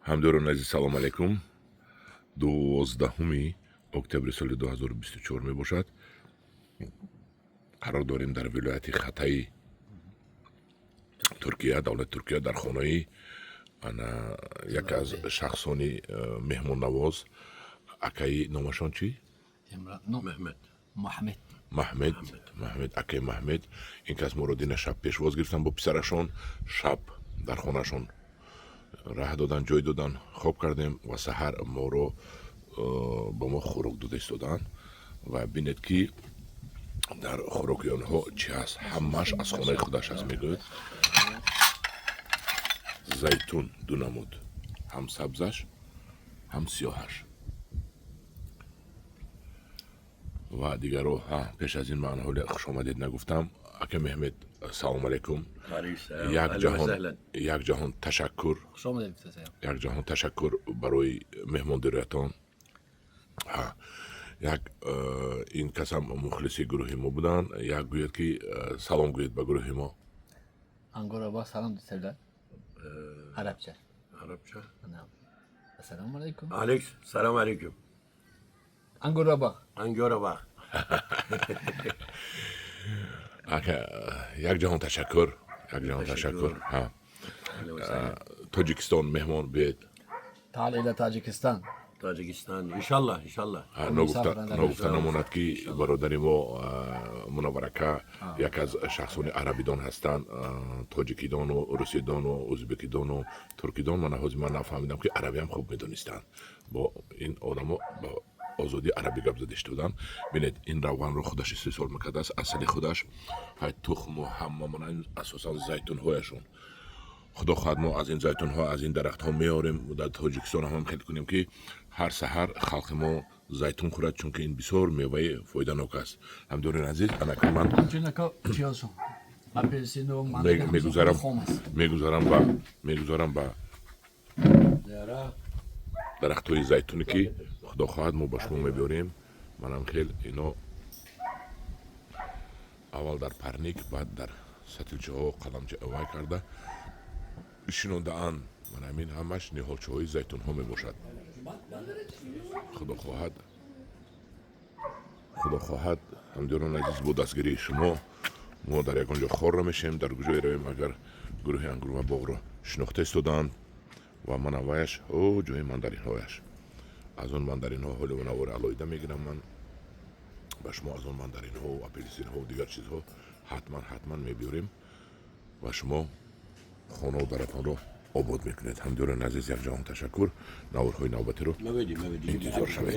ҳамдӯрон азиз салом алайкум. 12 октябри соли 2024 мебошад. қарор дорем дар вилояти Хатаи Туркия, давлати Туркия, дар хонаи яке аз шахсони меҳмоннавоз, акаи номашон чӣ? Маҳмед, акаи Маҳмед. Ин кас моро дина шаб пешвоз гирифтан бо писарашон. Шаб дар хонашон раҳ додан, ҷой додан, хоб кардем ва саҳар моро ба мо хӯрок дода истоданд. Ва бинед ки дар хӯроки онҳо чӣ ҳаст. Ҳамааш аз хонаи худаш ҳаст. Мегӯяд зайтун 2 намуд, ҳам сабзаш, ҳам сиёҳаш. ва дигаро пеш аз ин ман ҳоли хушомадед нагуфтам. Ака Маҳмед, салом алайкум. як ҷаҳон ташаккур. Як ҷаҳон ташаккур барои меҳмондориятон. Як ин касам мухлиси гурӯҳи мо буданд. Як гӯяд ки салом гӯед ба гурӯҳи мо. Angora salam sevgiler. Arapça. Arapça. Esselamu aleyküm. Selam aleyküm. Angora bak. Angora bak. Ака, як ҷаҳон ташаккур. Як ҷаҳон ташаккур. Тоҷикистон меҳмон биед. Tal ile Tacikistan. Tacikistan. İnşallah. Ногуфта намонад ки бародари мо Мунавварака як аз шахсони арабидон ҳастанд. Тоҷикидону, русидону, ӯзбекидону, туркидон. Ман нафаҳмидам ки арабиам хуб медонистанд. Бо ин одамо ба озодӣ арабӣ гап зада иштоданд. Бинед, ин равғанро худаш истеҳсол мекардааст. Асали худаш ҳай тухму ҳамма монанд асосан зайтунҳояшон. худо хоҳад мо аз ин зайтунҳо, аз ин дарахтҳо меорем. Дар Тоҷикистон ҳам хел кунем ки ҳар саҳар халқи мо зайтун хӯрад, чунки ин бисёр меваи фоиданок аст. Ҳамдӯрин азиз, анака ман мегузарам ба дарахтҳои зайтуне ки худо хоҳад мо ба шумо мебиёрем. Манам хел ино аввал дар парник, баъд дар сатилчаҳо қаламча вай карда шинодаанд. Манам ин ҳамаш ниҳолчаҳои зайтунҳо мебошад. худо хоҳад ҳамдӯрон азиз, бо дастгирии шумо мо дар ягон ҷо хорро мешем, дар куҷое равем. Агар гурӯҳи ангурва боғро шинохта истоданд ва манам ваяш ҷои мандаринҳояш. аз он мандаринҳо ҳоли навори алоҳида мегирам. ман ба шумо аз он мандаринҳо, апелсинҳо, дигар чизҳо ҳатман мебиёрем ва шумо хонао даратонро обод мекунед. ҳамдӯрон азиз, як ҷаҳон ташаккур. наворҳои навбатиро интизор шавед.